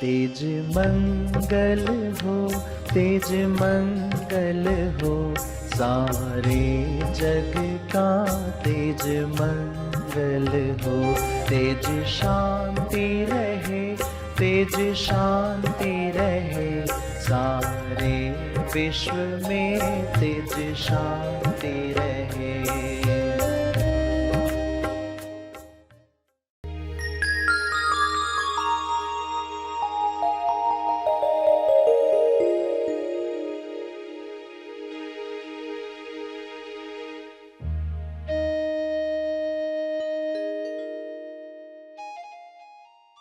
तेज मंगल हो, तेज मंगल हो, सारे जग का तेज मंगल हो। तेज शांति रहे, तेज शांति रहे, सारे विश्व में तेज शांति रहे।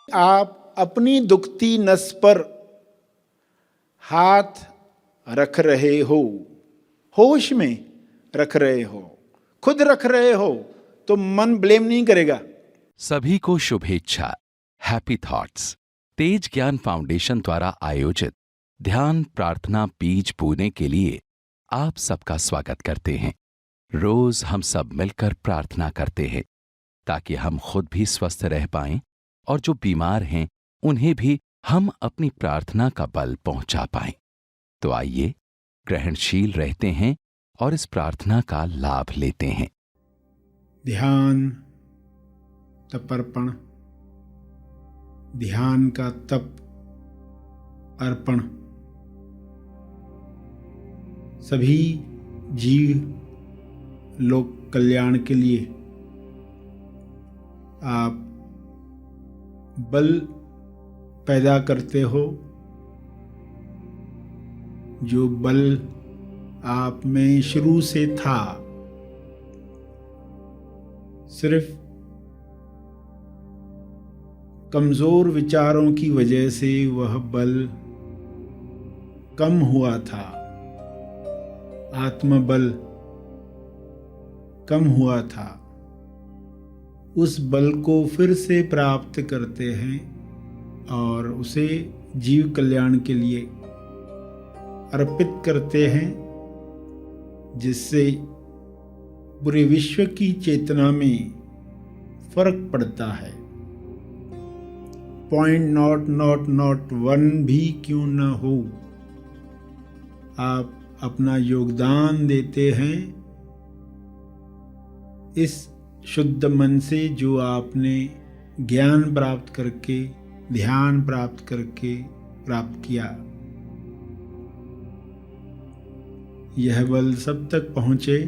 आप अपनी दुखती नस पर हाथ रख रहे हो, होश में रख रहे हो, खुद रख रहे हो तो मन ब्लेम नहीं करेगा। सभी को शुभेच्छा। हैप्पी थॉट्स तेज ज्ञान फाउंडेशन द्वारा आयोजित ध्यान प्रार्थना बीज बोने के लिए आप सबका स्वागत करते हैं। रोज हम सब मिलकर प्रार्थना करते हैं ताकि हम खुद भी स्वस्थ रह पाएं और जो बीमार हैं उन्हें भी हम अपनी प्रार्थना का बल पहुंचा पाएं। तो आइए ग्रहणशील रहते हैं और इस प्रार्थना का लाभ लेते हैं। ध्यान तपर्पण, ध्यान का तप अर्पण। सभी जीव लोक कल्याण के लिए आप बल पैदा करते हो। जो बल आप में शुरू से था, सिर्फ कमजोर विचारों की वजह से वह बल कम हुआ था, आत्मबल कम हुआ था। उस बल को फिर से प्राप्त करते हैं और उसे जीव कल्याण के लिए अर्पित करते हैं, जिससे पूरे विश्व की चेतना में फर्क पड़ता है। पॉइंट नॉट वन भी क्यों न हो, आप अपना योगदान देते हैं इस शुद्ध मन से जो आपने ज्ञान प्राप्त करके, ध्यान प्राप्त करके प्राप्त किया। यह बल सब तक पहुँचे,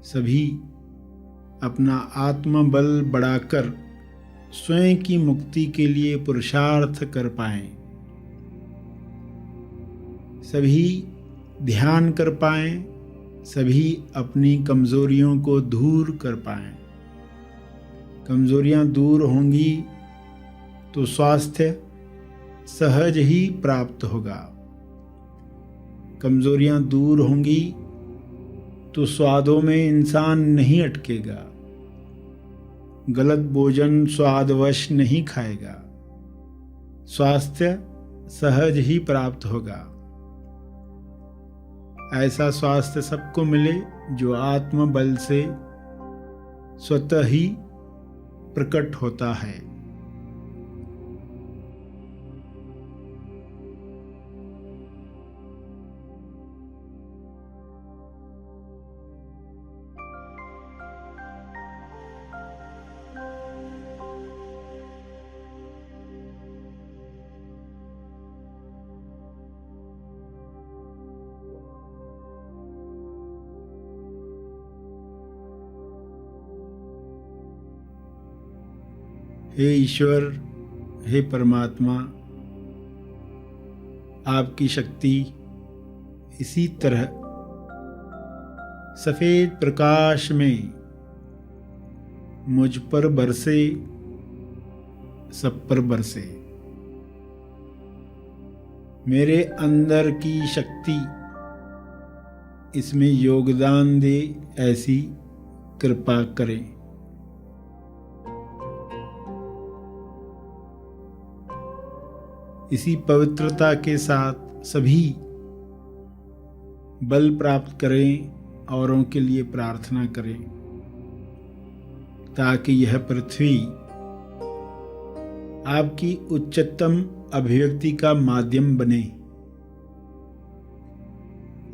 सभी अपना आत्मबल बढ़ाकर स्वयं की मुक्ति के लिए पुरुषार्थ कर पाएं, सभी ध्यान कर पाएं, सभी अपनी कमजोरियों को दूर कर पाएं। कमजोरियां दूर होंगी तो स्वास्थ्य सहज ही प्राप्त होगा। कमजोरियां दूर होंगी तो स्वादों में इंसान नहीं अटकेगा, गलत भोजन स्वादवश नहीं खाएगा, स्वास्थ्य सहज ही प्राप्त होगा। ऐसा स्वास्थ्य सबको मिले जो आत्मबल से स्वतः ही प्रकट होता है। हे ईश्वर, हे परमात्मा, आपकी शक्ति इसी तरह सफेद प्रकाश में मुझ पर बरसे, सब पर बरसे। मेरे अंदर की शक्ति इसमें योगदान दे, ऐसी कृपा करें। इसी पवित्रता के साथ सभी बल प्राप्त करें, औरों के लिए प्रार्थना करें, ताकि यह पृथ्वी आपकी उच्चतम अभिव्यक्ति का माध्यम बने।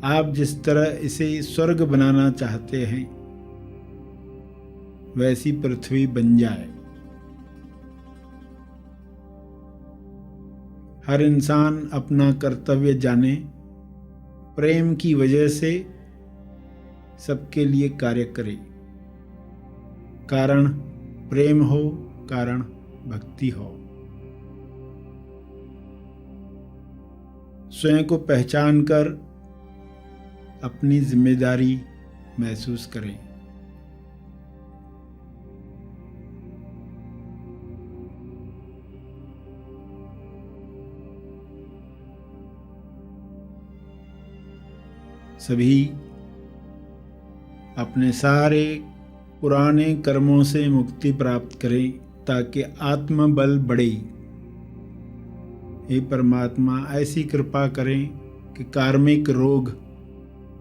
आप जिस तरह इसे स्वर्ग बनाना चाहते हैं वैसी पृथ्वी बन जाए। हर इंसान अपना कर्तव्य जाने, प्रेम की वजह से सबके लिए कार्य करे। कारण प्रेम हो, कारण भक्ति हो। स्वयं को पहचान कर अपनी जिम्मेदारी महसूस करें। सभी अपने सारे पुराने कर्मों से मुक्ति प्राप्त करें ताकि आत्मबल बढ़े। हे परमात्मा, ऐसी कृपा करें कि कार्मिक रोग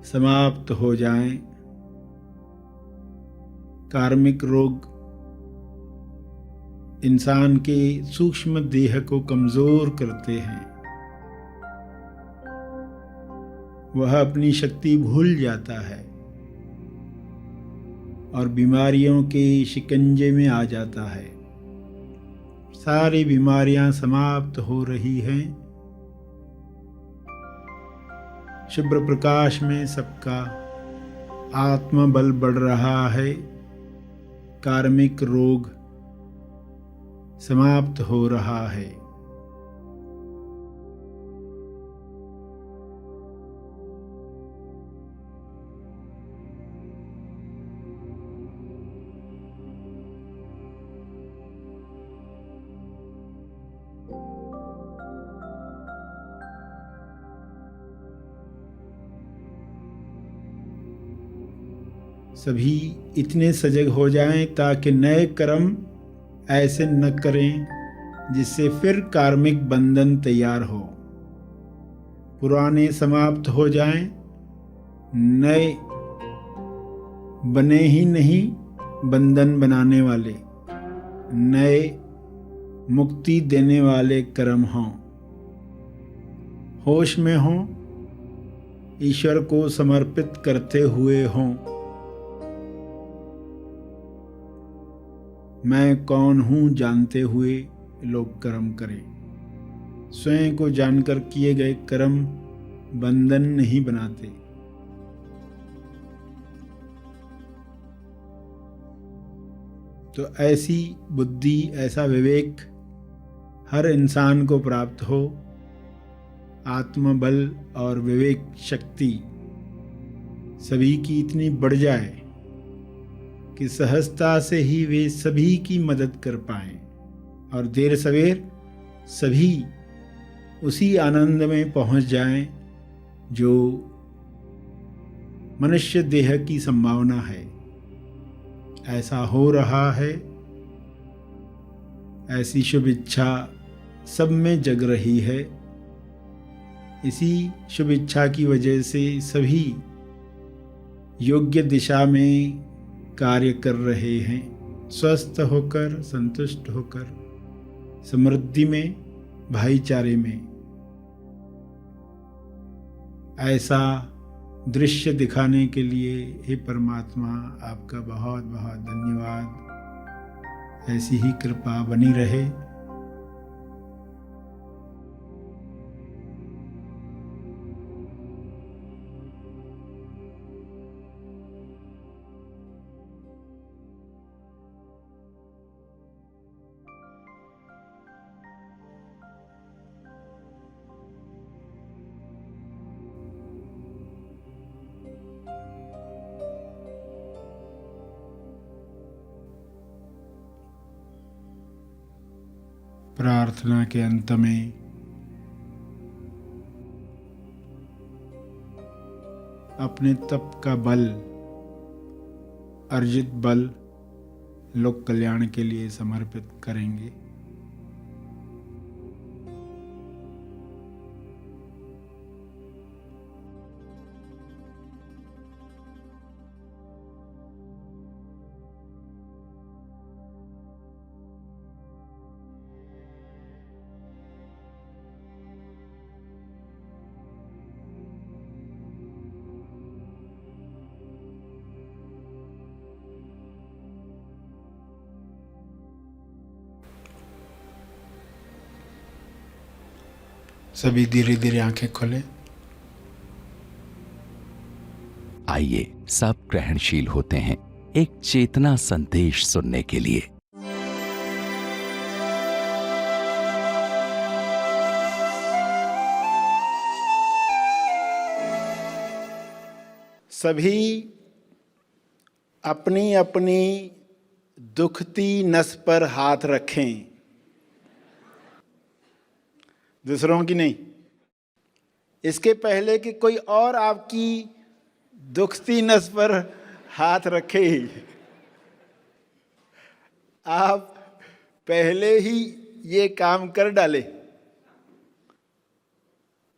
समाप्त हो जाएं। कार्मिक रोग इंसान के सूक्ष्म देह को कमजोर करते हैं। वह अपनी शक्ति भूल जाता है और बीमारियों के शिकंजे में आ जाता है। सारी बीमारियां समाप्त हो रही हैं। शुभ्र प्रकाश में सबका आत्मबल बढ़ रहा है। कार्मिक रोग समाप्त हो रहा है। सभी इतने सजग हो जाएं ताकि नए कर्म ऐसे न करें जिससे फिर कार्मिक बंधन तैयार हो। पुराने समाप्त हो जाएं, नए बने ही नहीं बंधन बनाने वाले, नए मुक्ति देने वाले कर्म हों। होश में हों, ईश्वर को समर्पित करते हुए हों। मैं कौन हूँ जानते हुए लोग कर्म करें। स्वयं को जानकर किए गए कर्म बंधन नहीं बनाते। तो ऐसी बुद्धि, ऐसा विवेक हर इंसान को प्राप्त हो। आत्मबल और विवेक शक्ति सभी की इतनी बढ़ जाए कि सहजता से ही वे सभी की मदद कर पाएं और देर सवेर सभी उसी आनंद में पहुंच जाएं जो मनुष्य देह की संभावना है। ऐसा हो रहा है। ऐसी शुभ इच्छा सब में जग रही है। इसी शुभ इच्छा की वजह से सभी योग्य दिशा में कार्य कर रहे हैं। स्वस्थ होकर, संतुष्ट होकर, समृद्धि में, भाईचारे में। ऐसा दृश्य दिखाने के लिए हे परमात्मा आपका बहुत बहुत धन्यवाद। ऐसी ही कृपा बनी रहे। प्रार्थना के अंत में अपने तप का बल, अर्जित बल लोक कल्याण के लिए समर्पित करेंगे। सभी धीरे धीरे आंखें खोलें। आइए सब ग्रहणशील होते हैं एक चेतना संदेश सुनने के लिए। सभी अपनी अपनी दुखती नस पर हाथ रखें, दूसरों की नहीं। इसके पहले कि कोई और आपकी दुखती नस पर हाथ रखे, आप पहले ही ये काम कर डाले।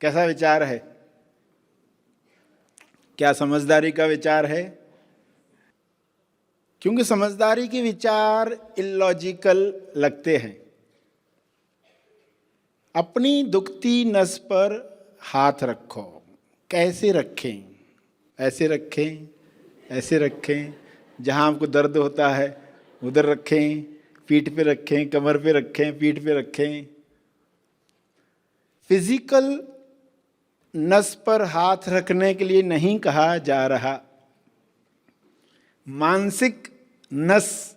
कैसा विचार है? क्या समझदारी का विचार है? क्योंकि समझदारी के विचार इलॉजिकल लगते हैं। अपनी दुखती नस पर हाथ रखो। कैसे रखें? ऐसे रखें, ऐसे रखें। जहां आपको दर्द होता है उधर रखें, पीठ पे रखें, कमर पे रखें, पीठ पे रखें। फिजिकल नस पर हाथ रखने के लिए नहीं कहा जा रहा, मानसिक नस,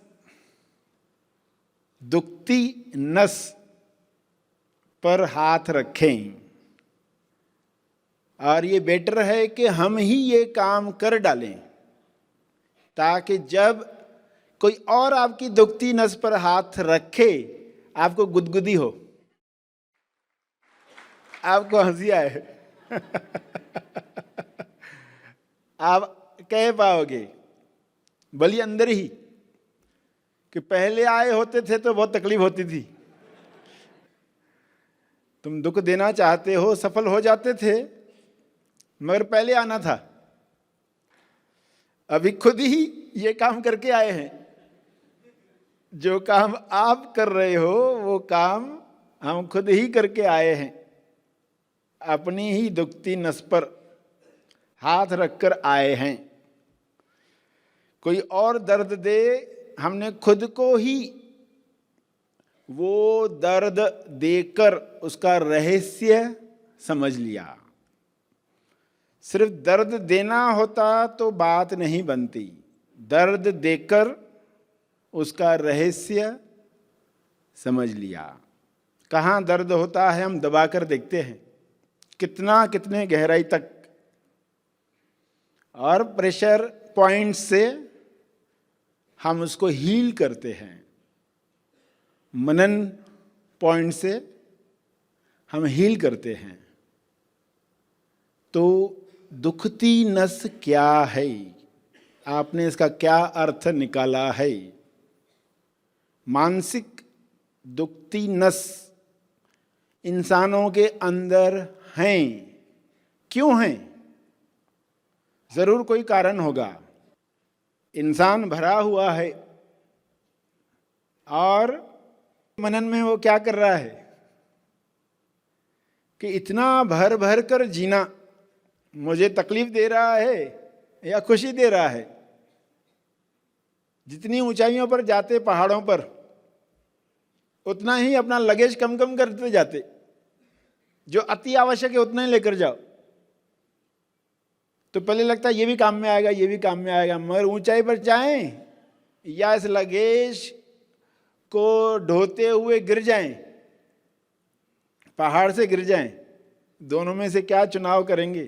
दुखती नस पर हाथ रखें। और ये बेटर है कि हम ही ये काम कर डालें, ताकि जब कोई और आपकी दुखती नस पर हाथ रखे आपको गुदगुदी हो, आपको हंसी आए। आप कह पाओगे भली अंदर ही कि पहले आए होते थे तो बहुत तकलीफ होती थी। तुम दुख देना चाहते हो, सफल हो जाते थे, मगर पहले आना था। अभी खुद ही ये काम करके आए हैं। जो काम आप कर रहे हो वो काम हम खुद ही करके आए हैं। अपनी ही दुखती नस पर हाथ रखकर आए हैं। कोई और दर्द दे, हमने खुद को ही वो दर्द देकर उसका रहस्य समझ लिया। सिर्फ दर्द देना होता तो बात नहीं बनती, दर्द देकर उसका रहस्य समझ लिया। कहाँ दर्द होता है हम दबाकर देखते हैं, कितने गहराई तक, और प्रेशर पॉइंट से हम उसको हील करते हैं। मनन पॉइंट से हम हील करते हैं। तो दुखती नस क्या है? आपने इसका क्या अर्थ निकाला है? मानसिक दुखती नस इंसानों के अंदर हैं। क्यों हैं? जरूर कोई कारण होगा। इंसान भरा हुआ है और मनन में वो क्या कर रहा है कि इतना भर भर कर जीना मुझे तकलीफ दे रहा है या खुशी दे रहा है। जितनी ऊंचाइयों पर जाते, पहाड़ों पर, उतना ही अपना लगेज कम कम करते जाते। जो अति आवश्यक है उतना ही लेकर जाओ। तो पहले लगता है ये भी काम में आएगा, ये भी काम में आएगा, मगर ऊंचाई पर जाएं या इस लगेज को ढोते हुए गिर जाएं, पहाड़ से गिर जाएं, दोनों में से क्या चुनाव करेंगे?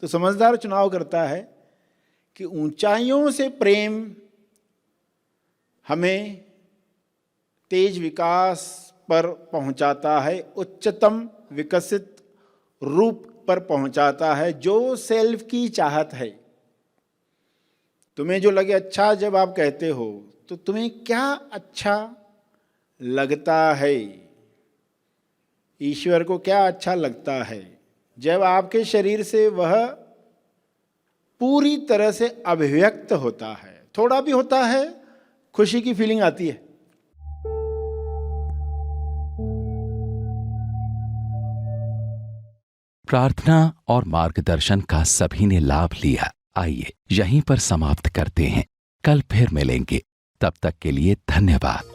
तो समझदार चुनाव करता है कि ऊंचाइयों से प्रेम हमें तेज विकास पर पहुंचाता है, उच्चतम विकसित रूप पर पहुंचाता है, जो सेल्फ की चाहत है। तुम्हें जो लगे अच्छा, जब आप कहते हो तो तुम्हें क्या अच्छा लगता है? ईश्वर को क्या अच्छा लगता है? जब आपके शरीर से वह पूरी तरह से अभिव्यक्त होता है। थोड़ा भी होता है, खुशी की फीलिंग आती है। प्रार्थना और मार्गदर्शन का सभी ने लाभ लिया। आइए यहीं पर समाप्त करते हैं। कल फिर मिलेंगे। तब तक के लिए धन्यवाद।